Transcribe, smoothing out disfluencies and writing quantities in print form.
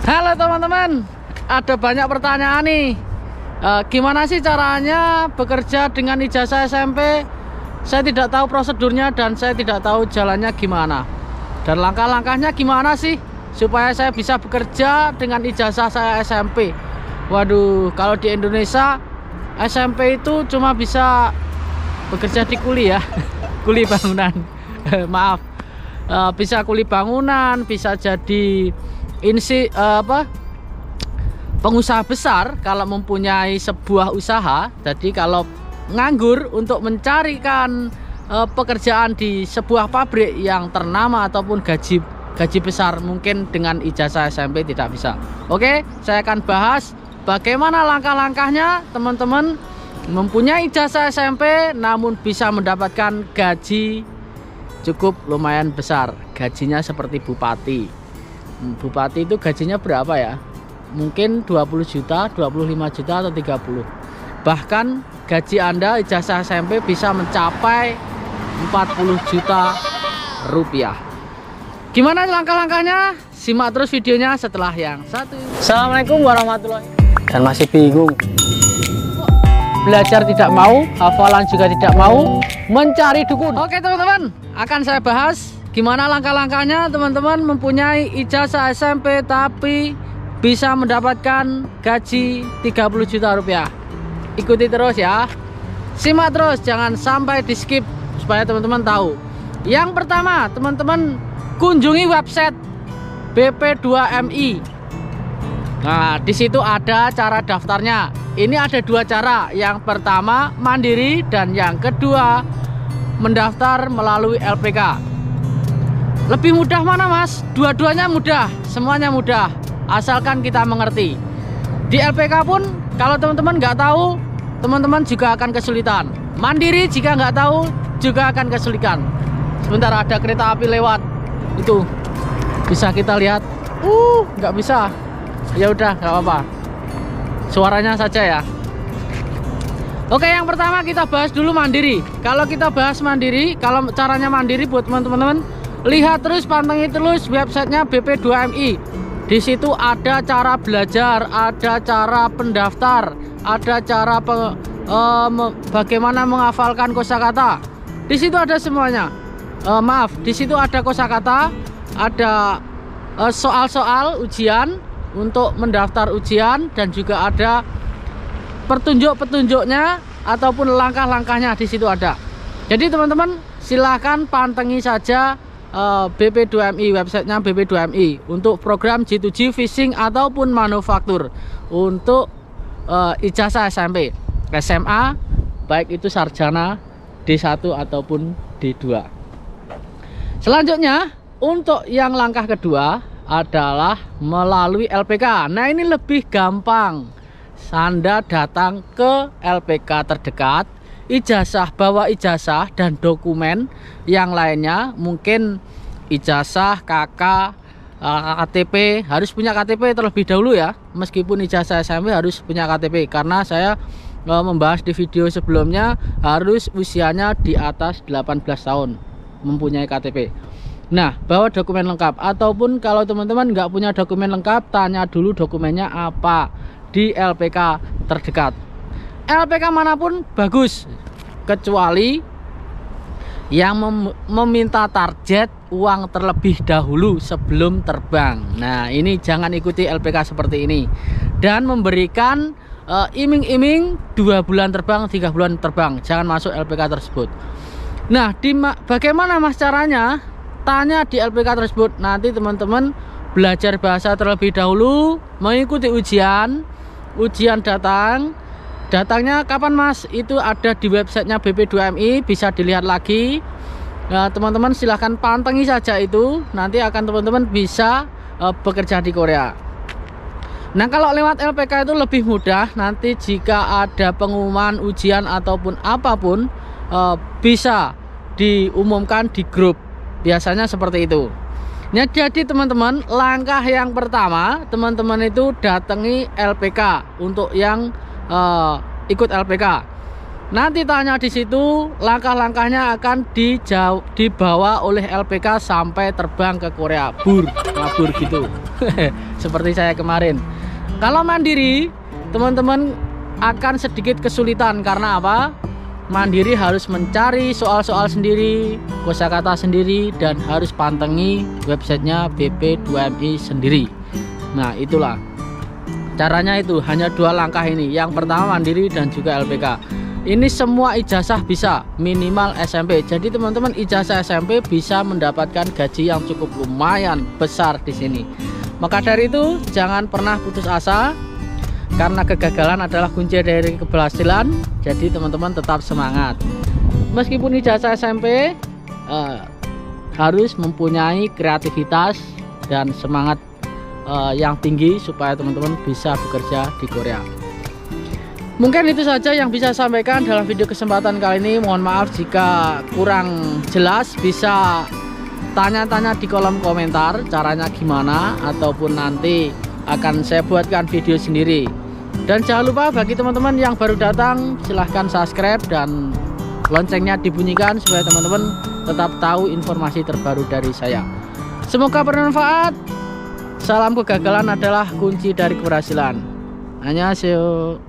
Halo teman-teman, ada banyak pertanyaan nih. Gimana sih caranya bekerja dengan ijazah SMP? Saya tidak tahu prosedurnya dan saya tidak tahu jalannya gimana. Dan langkah-langkahnya gimana sih supaya saya bisa bekerja dengan ijazah saya SMP? Waduh, kalau di Indonesia SMP itu cuma bisa bekerja di kuli ya, kuli bangunan. Maaf, bisa kuli bangunan, bisa jadi pengusaha besar kalau mempunyai sebuah usaha. Jadi kalau nganggur untuk mencarikan pekerjaan di sebuah pabrik yang ternama ataupun gaji besar, mungkin dengan ijazah SMP tidak bisa. Oke, saya akan bahas bagaimana langkah-langkahnya teman-teman mempunyai ijazah SMP namun bisa mendapatkan gaji cukup lumayan besar. Gajinya seperti bupati. Bupati itu gajinya berapa ya? Mungkin 20 juta, 25 juta atau 30. Bahkan gaji Anda ijazah SMP bisa mencapai 40 juta rupiah. Gimana langkah-langkahnya? Simak terus videonya setelah yang satu. Assalamualaikum warahmatullahi wabarakatuh. Dan masih bingung. Belajar tidak mau, hafalan juga tidak mau, mencari dukun. Oke teman-teman, akan saya bahas gimana langkah-langkahnya teman-teman mempunyai ijazah SMP tapi bisa mendapatkan gaji 30 juta rupiah. Ikuti terus ya, simak terus, jangan sampai di skip supaya teman-teman tahu. Yang pertama, teman-teman kunjungi website BP2MI. Nah, di situ ada cara daftarnya. Ini ada dua cara. Yang pertama mandiri dan yang kedua mendaftar melalui LPK. Lebih mudah mana mas? Dua-duanya mudah, semuanya mudah, asalkan kita mengerti. Di LPK pun kalau teman-teman nggak tahu, teman-teman juga akan kesulitan. Mandiri jika nggak tahu juga akan kesulitan. Sebentar, ada kereta api lewat, itu bisa kita lihat. Nggak bisa. Ya udah, nggak apa-apa. Suaranya saja ya. Oke, yang pertama kita bahas dulu mandiri. Kalau kita bahas mandiri, kalau caranya mandiri buat teman-teman, lihat terus, pantengin terus websitenya BP2MI. Di situ ada cara belajar, ada cara pendaftar, ada cara bagaimana menghafalkan kosakata. Di situ ada semuanya. Di situ ada kosakata, ada soal-soal ujian untuk mendaftar ujian, dan juga ada petunjuk-petunjuknya ataupun langkah-langkahnya di situ ada. Jadi teman-teman silahkan pantengi saja BP2MI, websitenya BP2MI untuk program G2G Fishing ataupun manufaktur untuk ijazah SMP, SMA, baik itu sarjana D1 ataupun D2. Selanjutnya untuk yang langkah kedua adalah melalui LPK. Nah, ini lebih gampang. Anda datang ke LPK terdekat, bawa ijazah dan dokumen yang lainnya, mungkin ijazah, KK, KTP, harus punya KTP terlebih dahulu ya. Meskipun ijazah SMP harus punya KTP, karena saya membahas di video sebelumnya harus usianya di atas 18 tahun mempunyai KTP. Nah, bawa dokumen lengkap, ataupun kalau teman-teman nggak punya dokumen lengkap, tanya dulu dokumennya apa di LPK terdekat. LPK manapun bagus, kecuali yang meminta target uang terlebih dahulu sebelum terbang. Nah, ini jangan ikuti LPK seperti ini, dan memberikan iming-iming 2 bulan terbang, 3 bulan terbang. Jangan masuk LPK tersebut. Nah, bagaimana mas caranya? Tanya di LPK tersebut. Nanti teman-teman belajar bahasa terlebih dahulu, mengikuti ujian datangnya kapan mas? Itu ada di websitenya BP2MI, bisa dilihat lagi. Nah, teman-teman silahkan pantengi saja itu, nanti akan teman-teman bisa bekerja di Korea. Nah, kalau lewat LPK itu lebih mudah. Nanti jika ada pengumuman ujian ataupun apapun, bisa diumumkan di grup. Biasanya seperti itu. Nah, jadi teman-teman, langkah yang pertama teman-teman itu datangi LPK untuk yang ikut LPK. Nanti tanya di situ, langkah-langkahnya akan dibawa oleh LPK sampai terbang ke Korea, ngabur gitu. Seperti saya kemarin. Kalau mandiri, teman-teman akan sedikit kesulitan karena apa? Mandiri harus mencari soal-soal sendiri, kosakata sendiri, dan harus pantengi websitenya BP2MI sendiri. Nah, itulah caranya, itu hanya 2 langkah ini. Yang pertama mandiri dan juga LPK. Ini semua ijazah bisa, minimal SMP. Jadi teman-teman ijazah SMP bisa mendapatkan gaji yang cukup lumayan besar di sini. Maka dari itu jangan pernah putus asa, karena kegagalan adalah kunci dari keberhasilan. Jadi teman-teman tetap semangat. Meskipun ijazah SMP harus mempunyai kreativitas dan semangat yang tinggi supaya teman-teman bisa bekerja di Korea. Mungkin itu saja yang bisa saya sampaikan dalam video kesempatan kali ini. Mohon maaf jika kurang jelas. Bisa tanya-tanya di kolom komentar caranya gimana, ataupun nanti akan saya buatkan video sendiri. Dan jangan lupa bagi teman-teman yang baru datang, silahkan subscribe dan loncengnya dibunyikan supaya teman-teman tetap tahu informasi terbaru dari saya. Semoga bermanfaat. Salam kegagalan adalah kunci dari keberhasilan. Annyeonghaseyo.